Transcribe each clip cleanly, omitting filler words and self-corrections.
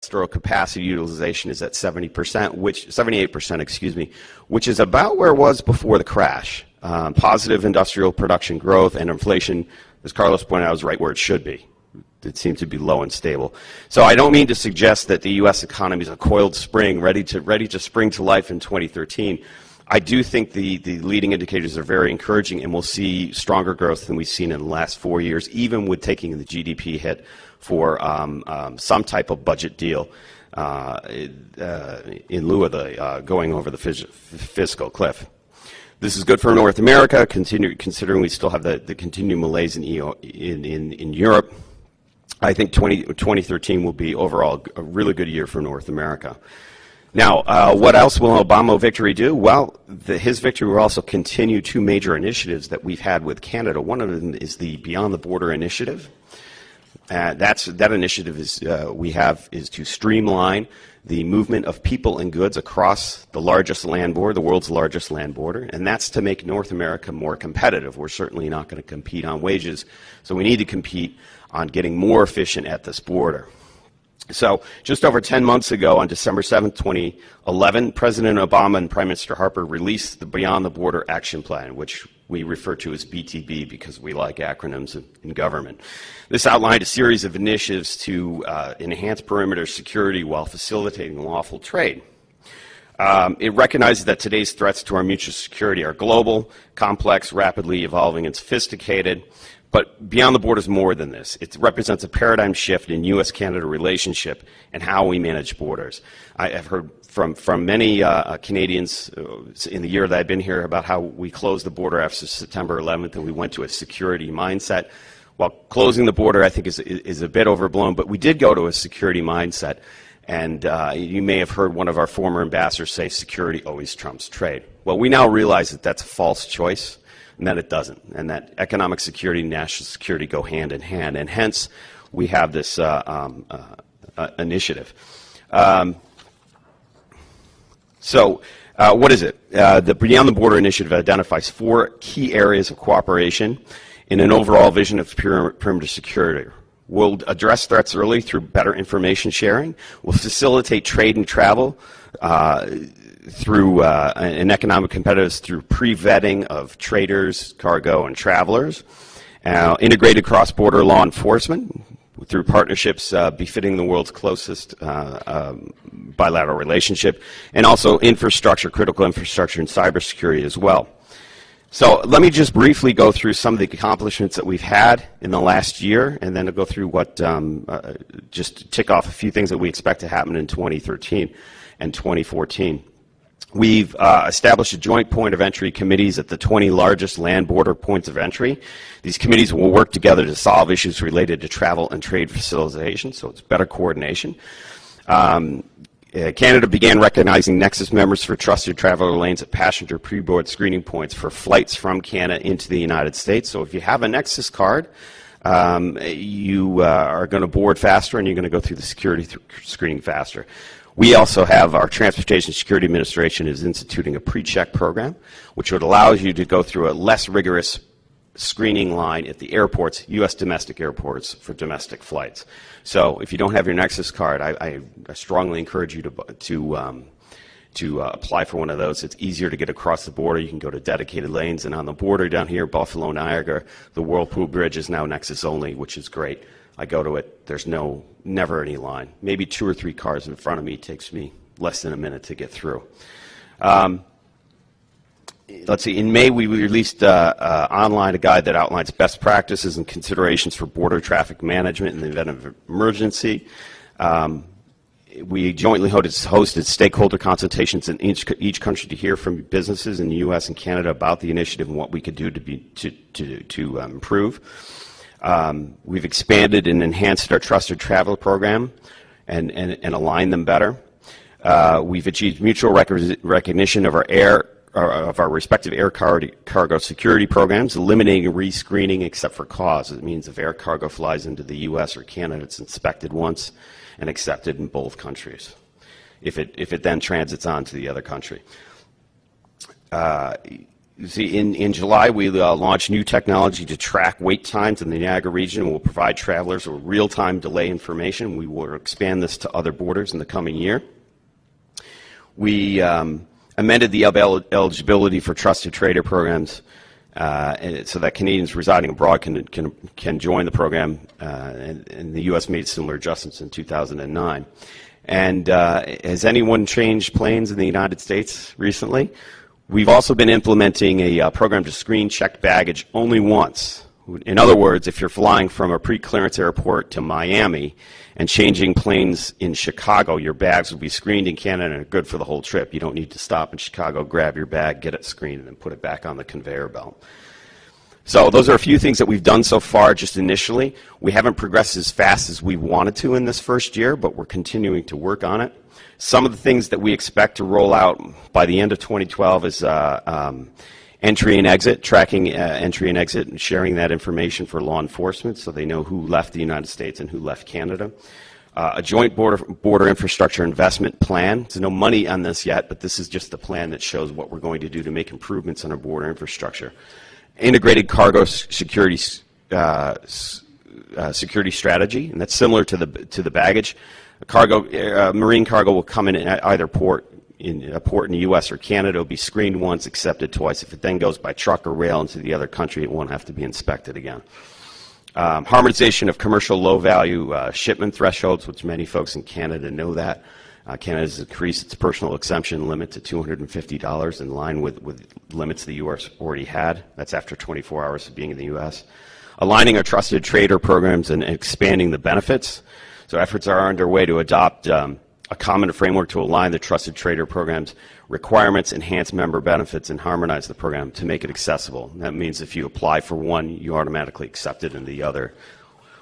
industrial capacity utilization is at 78%, excuse me, which is about where it was before the crash. Positive industrial production growth and inflation, as Carlos pointed out, is right where it should be. It seems to be low and stable. So I don't mean to suggest that the U.S. economy is a coiled spring ready to spring to life in 2013. I do think the leading indicators are very encouraging, and we'll see stronger growth than we've seen in the last 4 years, even with taking the GDP hit for some type of budget deal in lieu of the going over the fiscal cliff. This is good for North America, considering we still have the continued malaise in Europe. I think 2013 will be overall a really good year for North America. Now, what else will Obama victory do? Well, his victory will also continue two major initiatives that we've had with Canada. One of them is the Beyond the Border initiative. That initiative is to streamline the movement of people and goods across the largest land border, the world's largest land border, and that's to make North America more competitive. We're certainly not going to compete on wages, so we need to compete on getting more efficient at this border. So just over 10 months ago, on December 7, 2011, President Obama and Prime Minister Harper released the Beyond the Border Action Plan, which we refer to as BTB because we like acronyms in government. This outlined a series of initiatives to enhance perimeter security while facilitating lawful trade. It recognizes that today's threats to our mutual security are global, complex, rapidly evolving, and sophisticated. But Beyond the Border is more than this. It represents a paradigm shift in U.S.-Canada relationship and how we manage borders. I have heard from many Canadians in the year that I've been here about how we closed the border after September 11th and we went to a security mindset. While closing the border, I think, is a bit overblown, but we did go to a security mindset. And you may have heard one of our former ambassadors say security always trumps trade. Well, we now realize that that's a false choice, and that it doesn't, and that economic security and national security go hand in hand, and hence we have this initiative. So what is it? The Beyond the Border initiative identifies 4 key areas of cooperation in an overall vision of perimeter security. We'll address threats early through better information sharing. We'll facilitate trade and travel through and economic competitiveness through pre-vetting of traders, cargo, and travelers. Integrated cross-border law enforcement through partnerships befitting the world's closest bilateral relationship, and also infrastructure, critical infrastructure, and cybersecurity as well. So let me just briefly go through some of the accomplishments that we've had in the last year, and then I'll go through what, just tick off a few things that we expect to happen in 2013 and 2014. We've established a joint point of entry committees at the 20 largest land border points of entry. These committees will work together to solve issues related to travel and trade facilitation, so it's better coordination. Canada began recognizing Nexus members for trusted traveler lanes at passenger pre-board screening points for flights from Canada into the United States. So if you have a Nexus card, you are going to board faster and you're going to go through the security screening faster. We also have our Transportation Security Administration is instituting a pre-check program, which would allow you to go through a less rigorous screening line at the airports, U.S. domestic airports, for domestic flights. So if you don't have your Nexus card, I strongly encourage you to apply for one of those. It's easier to get across the border. You can go to dedicated lanes, and on the border down here, Buffalo, Niagara, the Whirlpool Bridge is now Nexus only, which is great. I go to it. There's never any line. Maybe 2 or 3 cars in front of me. It takes me less than a minute to get through. Let's see. In May, we released online a guide that outlines best practices and considerations for border traffic management in the event of emergency. We jointly hosted stakeholder consultations in each country to hear from businesses in the U.S. and Canada about the initiative and what we could do to improve. We've expanded and enhanced our Trusted Traveler program and aligned them better. We've achieved mutual recognition of our respective air cargo security programs, eliminating rescreening except for cause. It means if air cargo flies into the U.S. or Canada, it's inspected once and accepted in both countries, if it then transits on to the other country. See, in July, we launched new technology to track wait times in the Niagara region. We'll provide travelers with real-time delay information. We will expand this to other borders in the coming year. We amended the eligibility for trusted trader programs so that Canadians residing abroad can join the program, and the U.S. made similar adjustments in 2009. And has anyone changed planes in the United States recently? We've also been implementing a program to screen checked baggage only once. In other words, if you're flying from a pre-clearance airport to Miami and changing planes in Chicago, your bags will be screened in Canada and are good for the whole trip. You don't need to stop in Chicago, grab your bag, get it screened, and then put it back on the conveyor belt. So those are a few things that we've done so far just initially. We haven't progressed as fast as we wanted to in this first year, but we're continuing to work on it. Some of the things that we expect to roll out by the end of 2012 is entry and exit, tracking entry and exit and sharing that information for law enforcement so they know who left the United States and who left Canada. A joint border infrastructure investment plan. There's no money on this yet, but this is just a plan that shows what we're going to do to make improvements in our border infrastructure. Integrated cargo security strategy, and that's similar to the baggage. Marine cargo will come in at either port in the U.S. or Canada. It'll be screened once, accepted twice. If it then goes by truck or rail into the other country, it won't have to be inspected again. Harmonization of commercial low-value shipment thresholds, which many folks in Canada know that. Canada has increased its personal exemption limit to $250 in line with limits the U.S. already had. That's after 24 hours of being in the U.S. Aligning our trusted trader programs and expanding the benefits. So efforts are underway to adopt a common framework to align the trusted trader programs requirements, enhance member benefits, and harmonize the program to make it accessible. And that means if you apply for one, you automatically accept it in the other.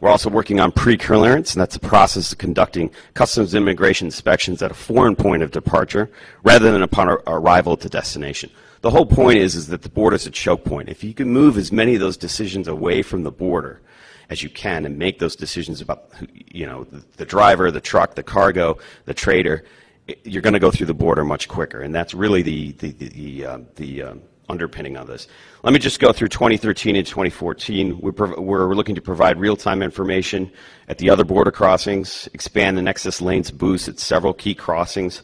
We're also working on pre-clearance, and that's the process of conducting customs immigration inspections at a foreign point of departure rather than upon arrival at the destination. The whole point is that the border is a choke point. If you can move as many of those decisions away from the border as you can and make those decisions about, the driver, the truck, the cargo, the trader, you're going to go through the border much quicker, and that's really the underpinning of this. Let me just go through 2013 and 2014. We're looking to provide real-time information at the other border crossings, expand the Nexus lanes boost at several key crossings,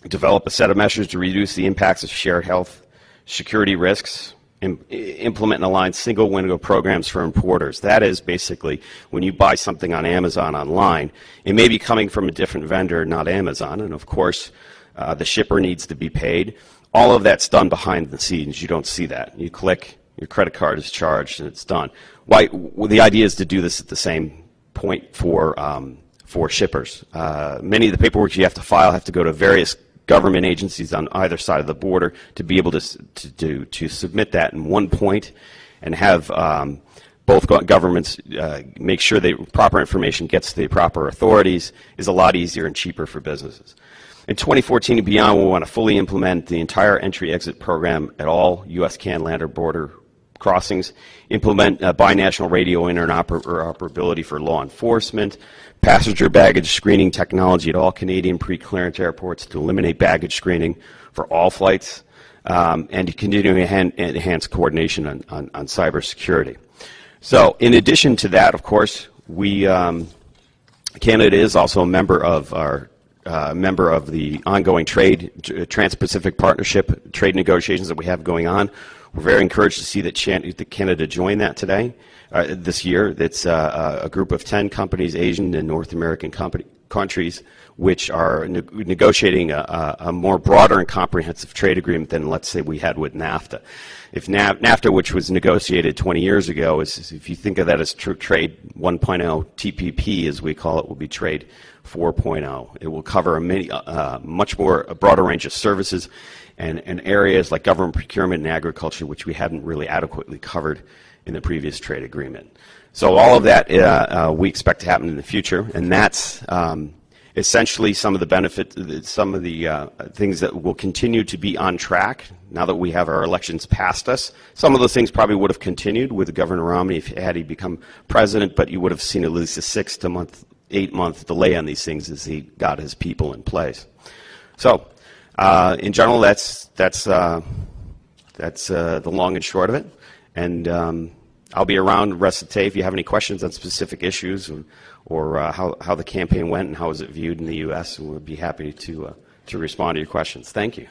develop a set of measures to reduce the impacts of shared health security risks, implement and align single window programs for importers. That is basically when you buy something on Amazon online, it may be coming from a different vendor, not Amazon, and of course the shipper needs to be paid. All of that's done behind the scenes. You don't see that. You click, your credit card is charged, and it's done. Well, the idea is to do this at the same point for shippers. Many of the paperwork you have to file have to go to various government agencies on either side of the border to be able to submit that in one point and have both governments make sure the proper information gets to the proper authorities is a lot easier and cheaper for businesses. In 2014 and beyond, we want to fully implement the entire entry-exit program at all U.S.-Canada land or border crossings, implement binational radio interoperability for law enforcement, passenger baggage screening technology at all Canadian pre-clearance airports to eliminate baggage screening for all flights, and continuing to enhance coordination on cybersecurity. So in addition to that, of course, Canada is also a member of the ongoing Trans-Pacific Partnership trade negotiations that we have going on. We're very encouraged to see that Canada joined that this year. It's a group of 10 companies, Asian and North American countries, which are negotiating a more broader and comprehensive trade agreement than, let's say, we had with NAFTA. If NAFTA, which was negotiated 20 years ago, if you think of that as trade 1.0, TPP, as we call it, will be trade 4.0. It will cover a broader range of services and areas like government procurement and agriculture, which we hadn't really adequately covered in the previous trade agreement. So all of that we expect to happen in the future, and that's essentially some of the benefits, some of the things that will continue to be on track now that we have our elections past us. Some of those things probably would have continued with Governor Romney had he become president, but you would have seen at least a 6 to 8 month delay on these things as he got his people in place. So in general, that's That's the long and short of it. And I'll be around the rest of the day if you have any questions on specific issues or how the campaign went and how was it viewed in the U.S., and we'll be happy to respond to your questions. Thank you.